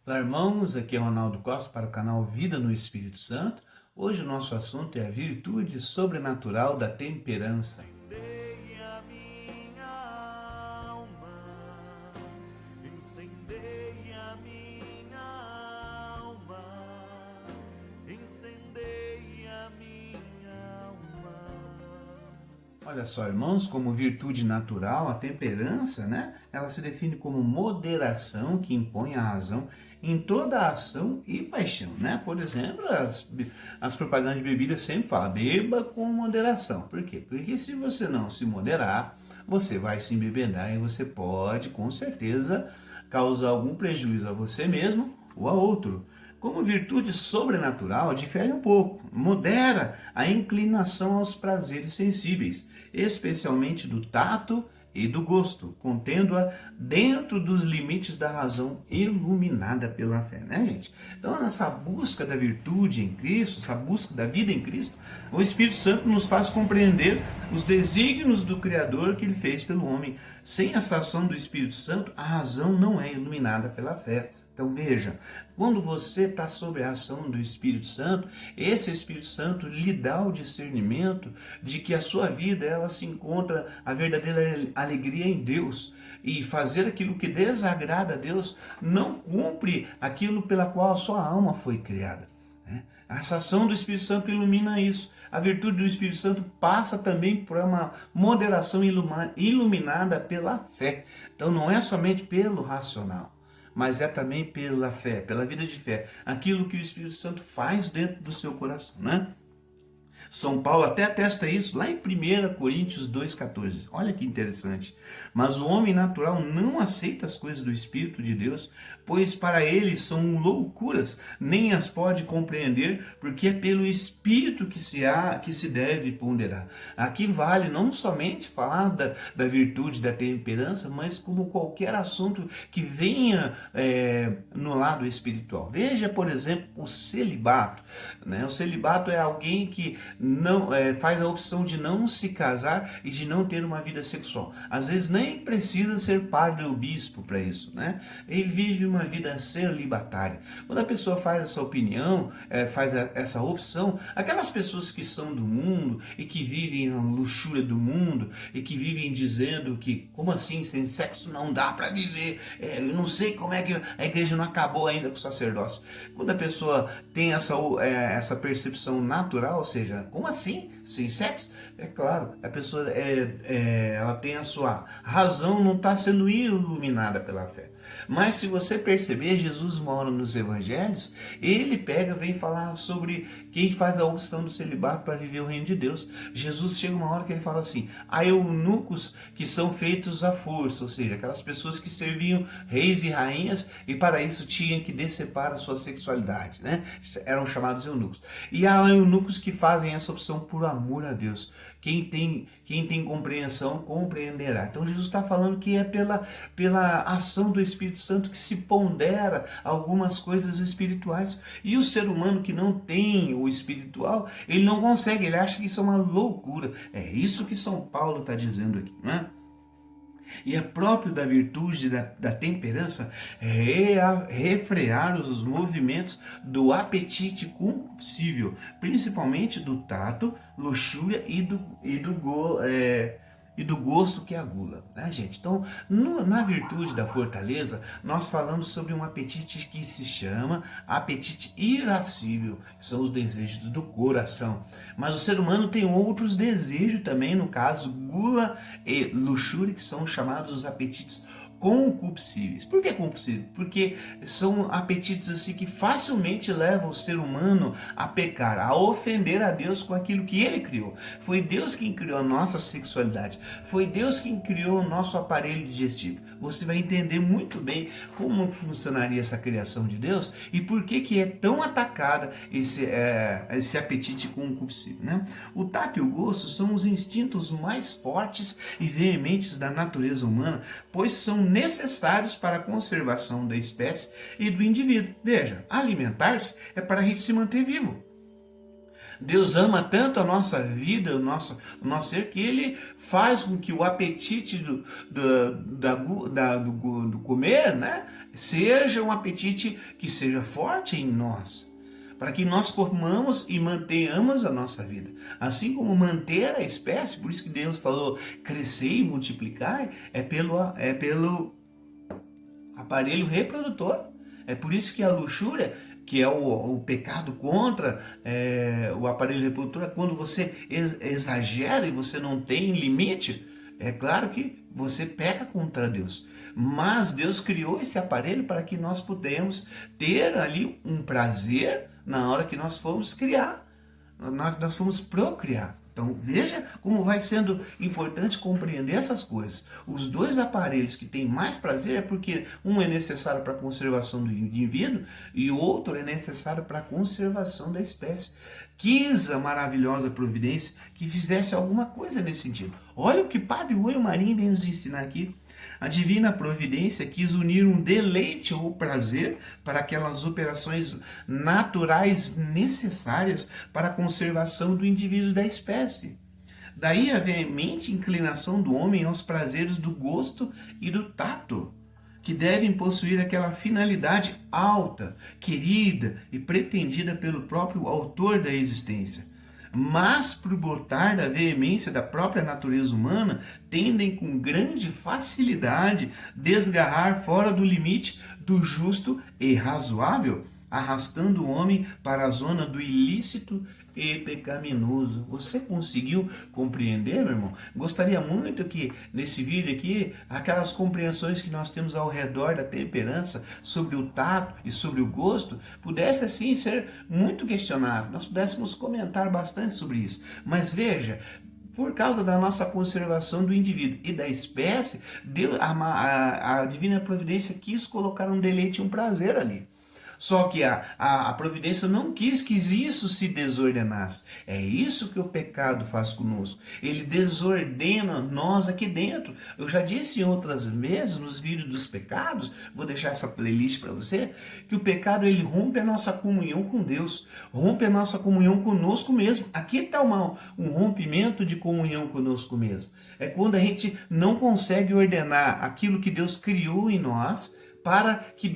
Olá, irmãos, aqui é Ronaldo Costa para o canal Vida no Espírito Santo. Hoje o nosso assunto é a virtude sobrenatural da temperança. Incendeie a minha alma, incendeie a minha alma, incendeie a minha alma. Olha só, irmãos, como virtude natural, a temperança, ela se define como moderação que impõe a razão em toda a ação e paixão, Por exemplo, as propagandas de bebida sempre falam, beba com moderação. Por quê? Porque se você não se moderar, você vai se embebedar e você pode, com certeza, causar algum prejuízo a você mesmo ou a outro. Como virtude sobrenatural, difere um pouco, modera a inclinação aos prazeres sensíveis, especialmente do tato e do gosto, contendo-a dentro dos limites da razão iluminada pela fé, gente? Então, nessa busca da virtude em Cristo, essa busca da vida em Cristo, o Espírito Santo nos faz compreender os desígnios do Criador que ele fez pelo homem. Sem essa ação do Espírito Santo, a razão não é iluminada pela fé. Então veja, quando você está sob a ação do Espírito Santo, esse Espírito Santo lhe dá o discernimento de que a sua vida ela se encontra a verdadeira alegria em Deus. E fazer aquilo que desagrada a Deus não cumpre aquilo pela qual a sua alma foi criada. Essa ação do Espírito Santo ilumina isso. A virtude do Espírito Santo passa também por uma moderação iluminada pela fé. Então não é somente pelo racional, mas é também pela fé, pela vida de fé, aquilo que o Espírito Santo faz dentro do seu coração, São Paulo até atesta isso lá em 1 Coríntios 2,14. Olha que interessante. Mas o homem natural não aceita as coisas do Espírito de Deus, pois para ele são loucuras, nem as pode compreender, porque é pelo Espírito que se deve ponderar. Aqui vale não somente falar da virtude da temperança, mas como qualquer assunto que venha no lado espiritual. Veja, por exemplo, o celibato. O celibato é alguém que não faz a opção de não se casar e de não ter uma vida sexual. Às vezes nem precisa ser padre ou bispo para isso, Ele vive uma vida celibatária. Quando a pessoa faz essa opinião, faz essa opção, aquelas pessoas que são do mundo e que vivem a luxúria do mundo e que vivem dizendo que, como assim, sem sexo não dá para viver, eu não sei como é que a igreja não acabou ainda com o sacerdócio. Quando a pessoa tem essa percepção natural, ou seja, como assim? Sem sexo? É claro, a pessoa ela tem a sua razão, não está sendo iluminada pela fé. Mas se você perceber, Jesus mora nos evangelhos, ele vem falar sobre quem faz a opção do celibato para viver o reino de Deus. Jesus chega uma hora que ele fala assim, há eunucos que são feitos à força, ou seja, aquelas pessoas que serviam reis e rainhas e para isso tinham que decepar a sua sexualidade, Eram chamados eunucos. E há eunucos que fazem essa opção por amor a Deus. Quem tem compreensão, compreenderá. Então Jesus está falando que é pela ação do Espírito Santo que se pondera algumas coisas espirituais. E o ser humano que não tem o espiritual, ele não consegue, ele acha que isso é uma loucura. É isso que São Paulo está dizendo aqui, E é próprio da virtude da temperança refrear os movimentos do apetite concupiscível, principalmente do tato, luxúria e do gosto que é a gula, gente? Então, na virtude da fortaleza, nós falamos sobre um apetite que se chama apetite irascível, que são os desejos do coração. Mas o ser humano tem outros desejos também, no caso, gula e luxúria, que são chamados apetites concupiscíveis. Por que concupiscíveis? Porque são apetites assim que facilmente levam o ser humano a pecar, a ofender a Deus com aquilo que ele criou. Foi Deus quem criou a nossa sexualidade. Foi Deus quem criou o nosso aparelho digestivo. Você vai entender muito bem como funcionaria essa criação de Deus e por que é tão atacada esse apetite concupiscível, O tato e o gosto são os instintos mais fortes e veementes da natureza humana, pois são necessários para a conservação da espécie e do indivíduo. Veja, alimentar-se é para a gente se manter vivo. Deus ama tanto a nossa vida, o nosso ser, que Ele faz com que o apetite do comer, né, seja um apetite que seja forte em nós, para que nós comamos e mantenhamos a nossa vida. Assim como manter a espécie, por isso que Deus falou, crescer e multiplicar, é pelo aparelho reprodutor. É por isso que a luxúria, que é o pecado contra o aparelho reprodutor, é quando você exagera e você não tem limite, é claro que você peca contra Deus. Mas Deus criou esse aparelho para que nós pudéssemos ter ali um prazer na hora que nós fomos criar, nós fomos procriar. Então veja como vai sendo importante compreender essas coisas. Os dois aparelhos que têm mais prazer é porque um é necessário para a conservação do indivíduo e o outro é necessário para a conservação da espécie. Quis a maravilhosa providência que fizesse alguma coisa nesse sentido. Olha o que Padre Oi Marim vem nos ensinar aqui. A divina providência quis unir um deleite ou prazer para aquelas operações naturais necessárias para a conservação do indivíduo e da espécie. Daí a veemente inclinação do homem aos prazeres do gosto e do tato, que devem possuir aquela finalidade alta, querida e pretendida pelo próprio autor da existência. Mas, por brotar da veemência da própria natureza humana, tendem com grande facilidade desgarrar fora do limite do justo e razoável, arrastando o homem para a zona do ilícito e pecaminoso. Você conseguiu compreender, meu irmão? Gostaria muito que nesse vídeo aqui, aquelas compreensões que nós temos ao redor da temperança, sobre o tato e sobre o gosto, pudesse assim ser muito questionado. Nós pudéssemos comentar bastante sobre isso. Mas veja, por causa da nossa conservação do indivíduo e da espécie, Deus, a divina providência quis colocar um deleite e um prazer ali. Só que a providência não quis que isso se desordenasse. É isso que o pecado faz conosco. Ele desordena nós aqui dentro. Eu já disse em outras vezes, nos vídeos dos pecados, vou deixar essa playlist para você, que o pecado ele rompe a nossa comunhão com Deus, rompe a nossa comunhão conosco mesmo. Aqui está um rompimento de comunhão conosco mesmo. É quando a gente não consegue ordenar aquilo que Deus criou em nós, para que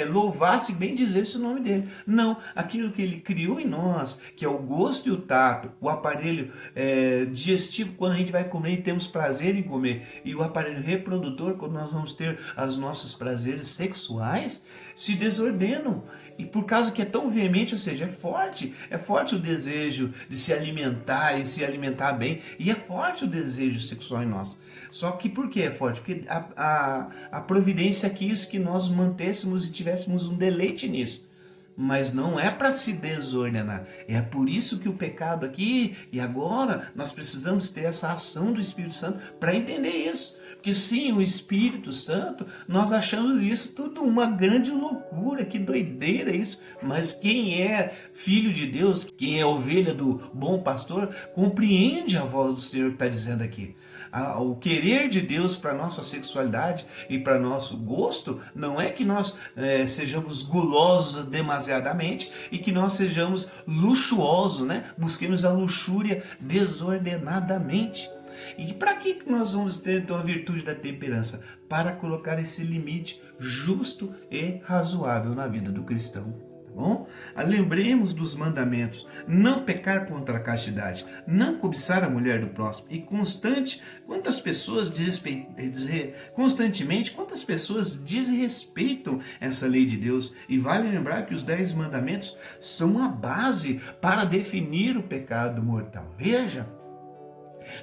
louvasse bem dizer-se o nome dele. Não, aquilo que ele criou em nós, que é o gosto e o tato, o aparelho digestivo, quando a gente vai comer e temos prazer em comer, e o aparelho reprodutor, quando nós vamos ter os nossos prazeres sexuais, se desordenam. E por causa que é tão veemente, ou seja, é forte o desejo de se alimentar e se alimentar bem, e é forte o desejo sexual em nós. Só que por que é forte? Porque a providência quis que nós mantêssemos e tivéssemos um deleite nisso. Mas não é para se desordenar. É por isso que o pecado aqui e agora nós precisamos ter essa ação do Espírito Santo para entender isso. Porque sim, o Espírito Santo, nós achamos isso tudo uma grande loucura, que doideira isso. Mas quem é filho de Deus, quem é ovelha do bom pastor, compreende a voz do Senhor que está dizendo aqui. O querer de Deus para a nossa sexualidade e para nosso gosto não é que nós sejamos gulosos demasiadamente e que nós sejamos luxuosos, né? Busquemos a luxúria desordenadamente. E para que nós vamos ter então a virtude da temperança? Para colocar esse limite justo e razoável na vida do cristão. Bom, lembremos dos mandamentos: não pecar contra a castidade, não cobiçar a mulher do próximo. E quantas pessoas desrespeitam essa lei de Deus. E vale lembrar que os 10 mandamentos são a base para definir o pecado mortal. Veja,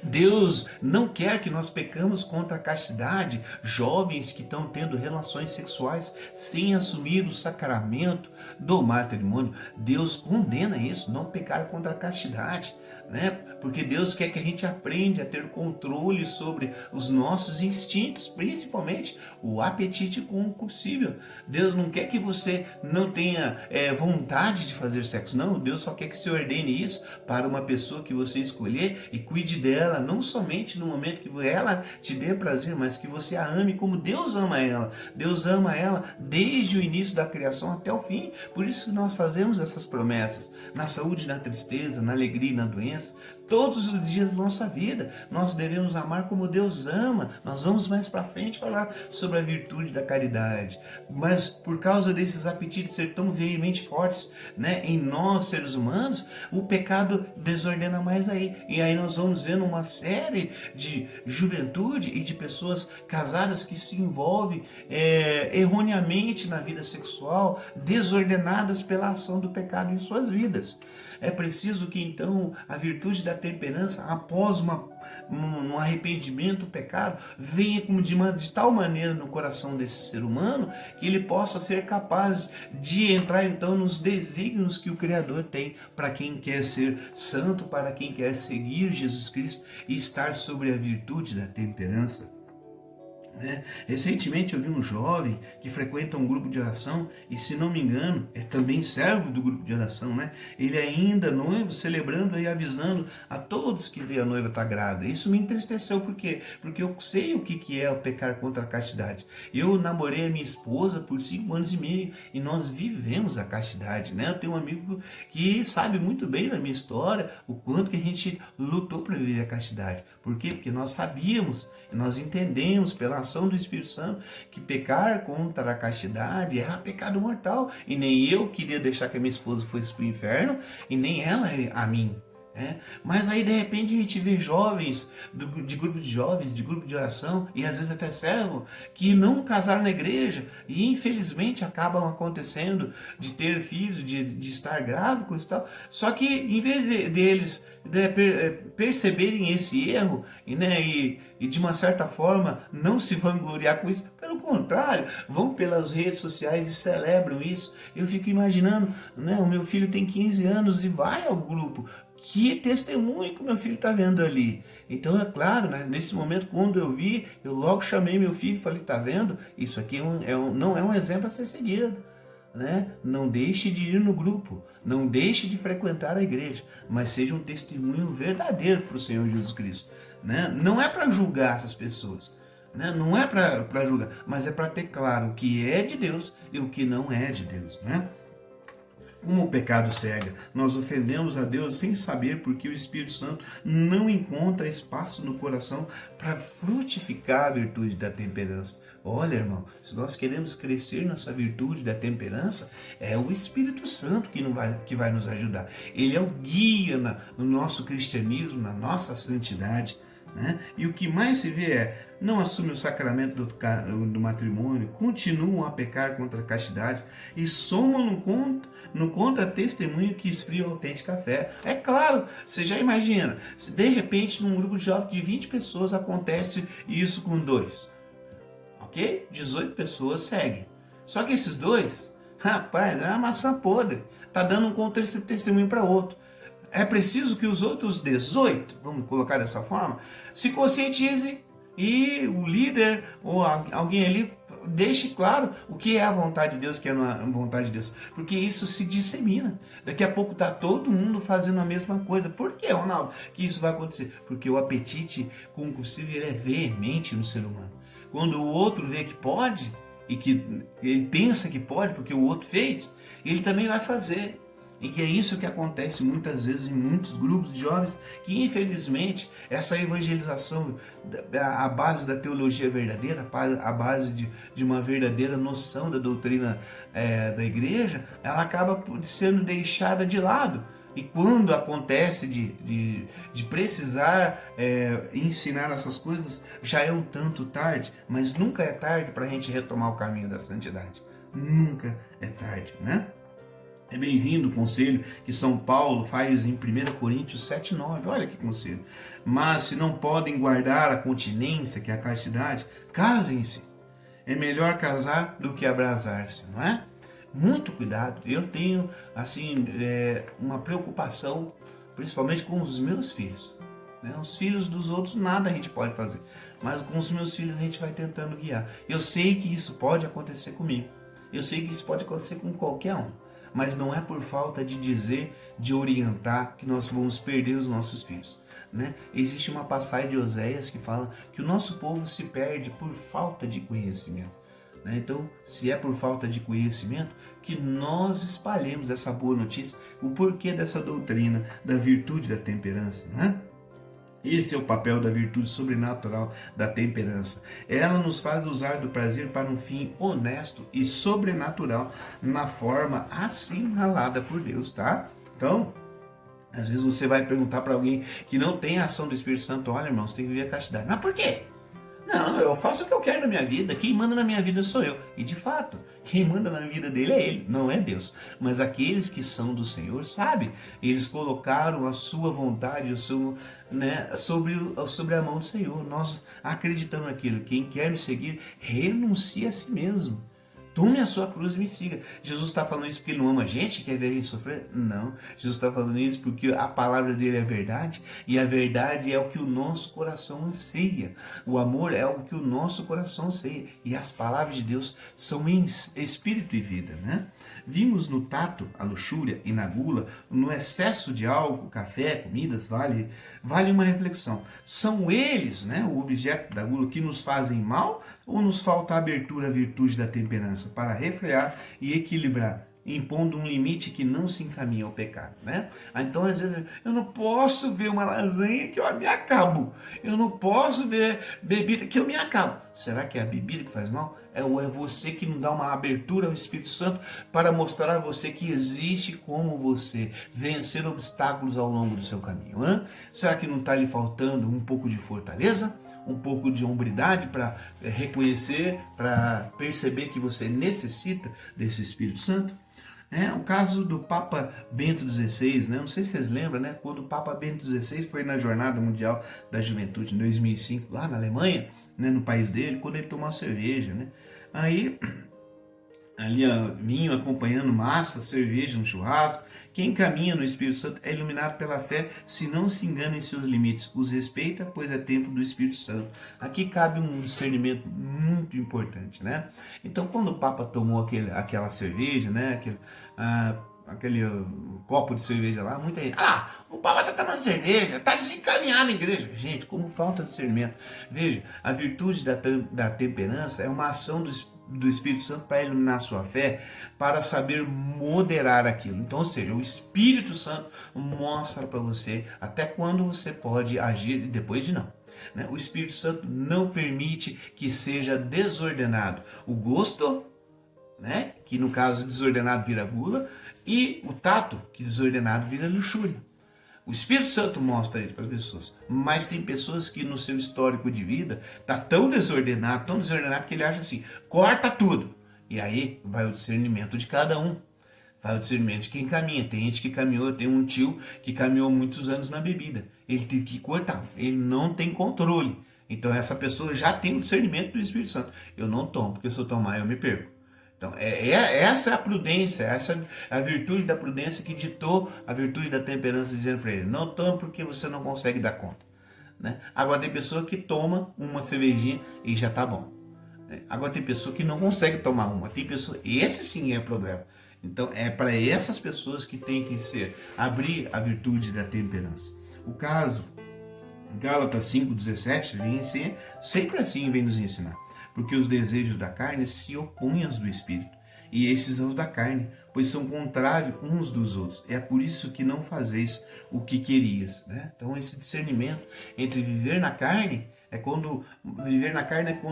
Deus não quer que nós pecamos contra a castidade, jovens que estão tendo relações sexuais sem assumir o sacramento do matrimônio. Deus condena isso, não pecar contra a castidade, né? porque Deus quer que a gente aprenda a ter controle sobre os nossos instintos, principalmente o apetite concupiscível. Deus não quer que você não tenha vontade de fazer sexo, não. Deus só quer que você ordene isso para uma pessoa que você escolher e cuide dela, não somente no momento que ela te dê prazer, mas que você a ame como Deus ama ela. Deus ama ela desde o início da criação até o fim. Por isso que nós fazemos essas promessas, na saúde, na tristeza, na alegria e na doença. Todos os dias da nossa vida, nós devemos amar como Deus ama. Nós vamos mais para frente falar sobre a virtude da caridade. Mas por causa desses apetites ser tão veemente fortes, né, em nós, seres humanos, o pecado desordena mais aí. E aí nós vamos vendo uma série de juventude e de pessoas casadas que se envolvem erroneamente na vida sexual, desordenadas pela ação do pecado em suas vidas. É preciso que então a virtude da temperança, após um arrependimento, o pecado, venha de tal maneira no coração desse ser humano que ele possa ser capaz de entrar então nos desígnios que o Criador tem para quem quer ser santo, para quem quer seguir Jesus Cristo e estar sobre a virtude da temperança. Recentemente eu vi um jovem que frequenta um grupo de oração e, se não me engano, é também servo do grupo de oração, né? Ele ainda noivo, celebrando e avisando a todos que a noiva está grávida. Isso me entristeceu, por quê? Porque eu sei o que é o pecar contra a castidade. Eu namorei a minha esposa por 5 anos e meio e nós vivemos a castidade, né? Eu tenho um amigo que sabe muito bem da minha história, o quanto que a gente lutou para viver a castidade. Por quê? Porque nós sabíamos, nós entendemos pela ação do Espírito Santo que pecar contra a castidade era pecado mortal, e nem eu queria deixar que a minha esposa fosse para o inferno e nem ela a mim. Mas aí de repente a gente vê jovens de grupo de jovens, de grupo de oração, e às vezes até servo, que não casaram na igreja e infelizmente acabam acontecendo de ter filhos, de estar grávidos e tal. Só que em vez deles perceberem esse erro e de uma certa forma não se vangloriar com isso, pelo contrário, vão pelas redes sociais e celebram isso. Eu fico imaginando, o meu filho tem 15 anos e vai ao grupo. Que testemunho que o meu filho está vendo ali. Então é claro, nesse momento, quando eu vi, eu logo chamei meu filho e falei, tá vendo? Isso aqui não é um exemplo a ser seguido. Não deixe de ir no grupo, não deixe de frequentar a igreja, mas seja um testemunho verdadeiro para o Senhor Jesus Cristo. Não é para julgar essas pessoas, não é para julgar, mas é para ter claro o que é de Deus e o que não é de Deus. Como o pecado cega, nós ofendemos a Deus sem saber, porque o Espírito Santo não encontra espaço no coração para frutificar a virtude da temperança. Olha, irmão, se nós queremos crescer nessa virtude da temperança, é o Espírito Santo que vai nos ajudar. Ele é o guia no nosso cristianismo, na nossa santidade. E o que mais se vê não assume o sacramento do matrimônio, continuam a pecar contra a castidade e somam no contra-testemunho que esfria a autêntica fé. É claro, você já imagina, se de repente num grupo de jovens de 20 pessoas acontece isso com 2, ok? 18 pessoas seguem. Só que esses 2, rapaz, é uma maçã podre, tá dando um contra-testemunho para outro. É preciso que os outros 18, vamos colocar dessa forma, se conscientizem e o líder ou alguém ali deixe claro o que é a vontade de Deus, o que é a vontade de Deus. Porque isso se dissemina. Daqui a pouco está todo mundo fazendo a mesma coisa. Por que, Ronaldo, que isso vai acontecer? Porque o apetite concupiscível é veemente no ser humano. Quando o outro vê que pode e que ele pensa que pode porque o outro fez, ele também vai fazer. E que é isso que acontece muitas vezes em muitos grupos de jovens, que infelizmente essa evangelização, a base da teologia verdadeira, a base de uma verdadeira noção da doutrina da igreja, ela acaba sendo deixada de lado. E quando acontece de precisar ensinar essas coisas, já é um tanto tarde, mas nunca é tarde para a gente retomar o caminho da santidade. Nunca é tarde, É bem-vindo o conselho que São Paulo faz em 1 Coríntios 7,9. Olha que conselho. Mas se não podem guardar a continência, que é a castidade, casem-se. É melhor casar do que abrasar-se, não é? Muito cuidado. Eu tenho, assim, uma preocupação principalmente com os meus filhos. Né? Os filhos dos outros nada a gente pode fazer, mas com os meus filhos a gente vai tentando guiar. Eu sei que isso pode acontecer comigo, eu sei que isso pode acontecer com qualquer um, mas não é por falta de dizer, de orientar, que nós vamos perder os nossos filhos. Né? Existe uma passagem de Oséias que fala que o nosso povo se perde por falta de conhecimento. Né? Então, se é por falta de conhecimento, que nós espalhemos essa boa notícia, o porquê dessa doutrina da virtude da temperança. Né? Esse é o papel da virtude sobrenatural da temperança. Ela nos faz usar do prazer para um fim honesto e sobrenatural na forma assinalada por Deus, tá? Então, às vezes você vai perguntar para alguém que não tem a ação do Espírito Santo: olha, irmão, você tem que viver a castidade. Mas por quê? Não, eu faço o que eu quero na minha vida, quem manda na minha vida sou eu. E de fato, quem manda na vida dele é ele, não é Deus. Mas aqueles que são do Senhor, sabe? Eles colocaram a sua vontade, o seu, né, sobre a mão do Senhor. Nós acreditamos naquilo. Quem quer me seguir, renuncie a si mesmo. Tome a sua cruz e me siga. Jesus está falando isso porque ele não ama a gente, quer ver a gente sofrer? Não. Jesus está falando isso porque a palavra dele é verdade, e a verdade é o que o nosso coração anseia. O amor é o que o nosso coração anseia. E as palavras de Deus são em espírito e vida, né? Vimos no tato a luxúria e na gula, no excesso de álcool, café, comidas, vale uma reflexão. São eles, né, o objeto da gula, que nos fazem mal, ou nos falta a abertura à virtude da temperança para refrear e equilibrar, impondo um limite que não se encaminha ao pecado, né? Então, às vezes, eu não posso ver uma lasanha que eu me acabo. Eu não posso ver bebida que eu me acabo. Será que é a bebida que faz mal? Ou é você que não dá uma abertura ao Espírito Santo para mostrar a você que existe como você vencer obstáculos ao longo do seu caminho? Hein? Será que não está lhe faltando um pouco de fortaleza? Um pouco de hombridade para reconhecer, para perceber que você necessita desse Espírito Santo? O caso do Papa Bento XVI, né? Não sei se vocês lembram, né? Quando o Papa Bento XVI foi na Jornada Mundial da Juventude em 2005, lá na Alemanha, né? No país dele, quando ele tomou uma cerveja, né? Aí, ali vinho acompanhando massa, cerveja no churrasco. Quem caminha no Espírito Santo é iluminado pela fé, se não se engana em seus limites, os respeita, pois é tempo do Espírito Santo. Aqui cabe um discernimento muito importante, né? Então, quando o Papa tomou aquela cerveja, né? Aquele copo de cerveja lá, muita gente: o Papa está tomando cerveja, está desencaminhado na igreja. Gente, como falta de discernimento. Veja, a virtude da temperança é uma ação do Espírito Santo para iluminar a sua fé, para saber moderar aquilo. Então, ou seja, o Espírito Santo mostra para você até quando você pode agir e depois de não. Né? O Espírito Santo não permite que seja desordenado o gosto, né? Que no caso desordenado vira gula, e o tato, que desordenado vira luxúria. O Espírito Santo mostra isso para as pessoas, mas tem pessoas que no seu histórico de vida está tão desordenado que ele acha assim: corta tudo. E aí vai o discernimento de cada um, vai o discernimento de quem caminha. Tem gente que caminhou, tem um tio que caminhou muitos anos na bebida, ele teve que cortar, ele não tem controle. Então essa pessoa já tem o discernimento do Espírito Santo: eu não tomo, porque se eu tomar eu me perco. Então, essa é a prudência, essa é a virtude da prudência que ditou a virtude da temperança, dizendo para ele: não tome porque você não consegue dar conta. Né? Agora tem pessoa que toma uma cervejinha e já tá bom. Né? Agora tem pessoa que não consegue tomar uma. Tem pessoa, esse sim é o problema. Então é para essas pessoas que tem que abrir a virtude da temperança. O caso Gálatas 5,17 vem sempre assim, vem nos ensinar. Porque os desejos da carne se opõem aos do Espírito, e estes são os da carne, pois são contrários uns dos outros. É por isso que não fazeis o que querias. Né? Então esse discernimento entre viver na carne é quando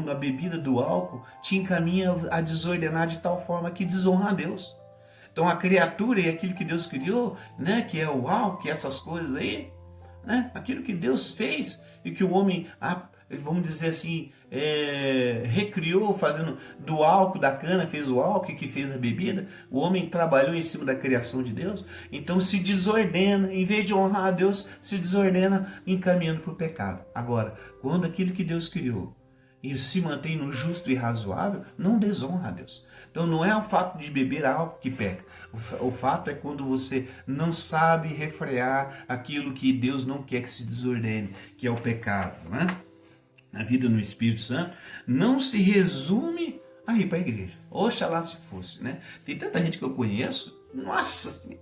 a bebida do álcool te encaminha a desordenar de tal forma que desonra a Deus. Então a criatura e aquilo que Deus criou, né, que é o álcool, que é essas coisas aí, né, aquilo que Deus fez e que o homem, vamos dizer assim, recriou, fazendo do álcool, da cana, fez o álcool, que fez a bebida. O homem trabalhou em cima da criação de Deus, então se desordena, em vez de honrar a Deus, se desordena encaminhando para o pecado. Agora, quando aquilo que Deus criou e se mantém no justo e razoável, não desonra a Deus. Então não é o fato de beber álcool que peca. O fato é quando você não sabe refrear aquilo que Deus não quer que se desordene, que é o pecado, né? A vida no Espírito Santo não se resume a ir para a igreja. Oxalá se fosse, né? Tem tanta gente que eu conheço, nossa assim,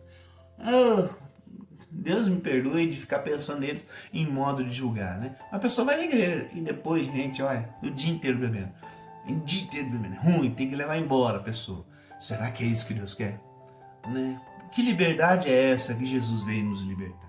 Deus me perdoe de ficar pensando neles em modo de julgar, né? A pessoa vai na igreja e depois, gente, olha, o dia inteiro bebendo. O dia inteiro bebendo. É ruim, tem que levar embora a pessoa. Será que é isso que Deus quer? Né? Que liberdade é essa que Jesus veio nos libertar?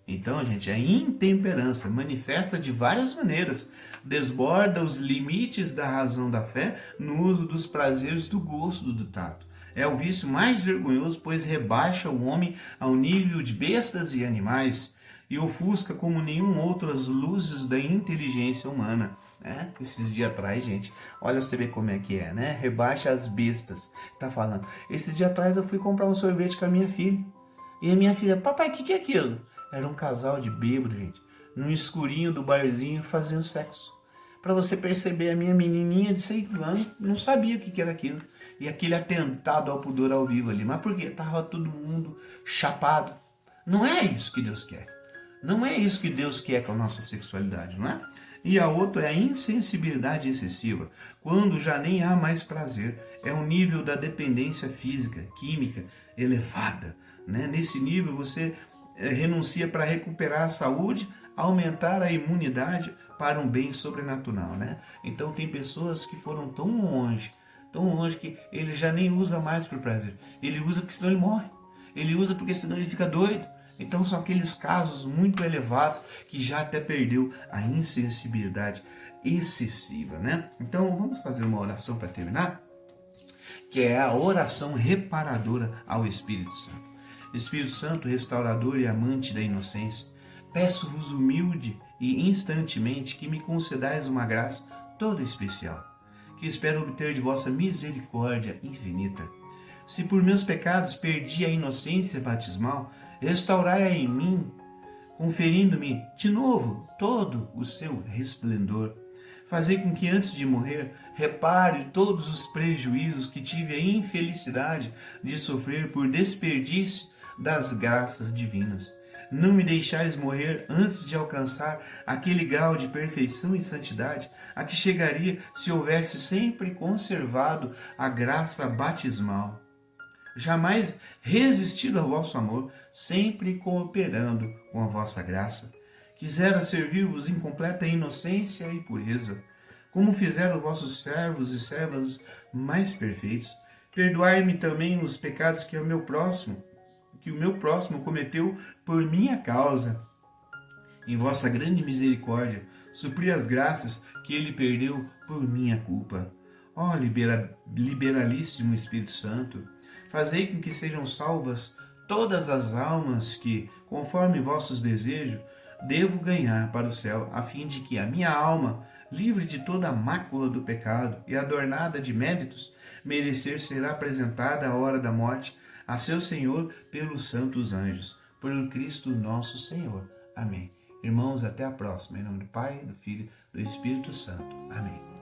Então, gente, a intemperança manifesta de várias maneiras, desborda os limites da razão da fé no uso dos prazeres do gosto do tato. É o vício mais vergonhoso, pois rebaixa o homem ao nível de bestas e animais e ofusca como nenhum outro as luzes da inteligência humana. Né? Esses dias atrás, gente, olha você ver como é que é, né? Rebaixa as bestas. Tá falando. Esses dias atrás eu fui comprar um sorvete com a minha filha. E a minha filha, papai, o que é aquilo? Era um casal de bêbado, gente, num escurinho do barzinho fazendo sexo. Para você perceber, a minha menininha de 6 anos não sabia o que era aquilo. E aquele atentado ao pudor ao vivo ali. Mas por quê? Tava todo mundo chapado. Não é isso que Deus quer. Não é isso que Deus quer com a nossa sexualidade, não é? E a outra é a insensibilidade excessiva, quando já nem há mais prazer. É um nível da dependência física, química elevada. Né? Nesse nível você renuncia para recuperar a saúde, aumentar a imunidade para um bem sobrenatural. Né? Então tem pessoas que foram tão longe que ele já nem usa mais por prazer. Ele usa porque senão ele morre. Ele usa porque senão ele fica doido. Então são aqueles casos muito elevados que já até perdeu a insensibilidade excessiva, né? Então vamos fazer uma oração para terminar, que é a oração reparadora ao Espírito Santo. Espírito Santo, restaurador e amante da inocência, peço-vos humilde e instantemente que me concedais uma graça toda especial, que espero obter de vossa misericórdia infinita. Se por meus pecados perdi a inocência batismal, restaurai-a em mim, conferindo-me de novo todo o seu resplendor. Fazei com que antes de morrer repare todos os prejuízos que tive a infelicidade de sofrer por desperdício das graças divinas. Não me deixais morrer antes de alcançar aquele grau de perfeição e santidade a que chegaria se houvesse sempre conservado a graça batismal. Jamais resistido ao vosso amor, sempre cooperando com a vossa graça. Quisera servir-vos em completa inocência e pureza, como fizeram vossos servos e servas mais perfeitos. Perdoai-me também os pecados que o meu próximo cometeu por minha causa. Em vossa grande misericórdia, supri as graças que ele perdeu por minha culpa. Ó liberalíssimo Espírito Santo, fazei com que sejam salvas todas as almas que, conforme vossos desejos, devo ganhar para o céu, a fim de que a minha alma, livre de toda a mácula do pecado e adornada de méritos, merecer ser apresentada à hora da morte a seu Senhor pelos santos anjos, por Cristo nosso Senhor. Amém. Irmãos, até a próxima. Em nome do Pai, do Filho e do Espírito Santo. Amém.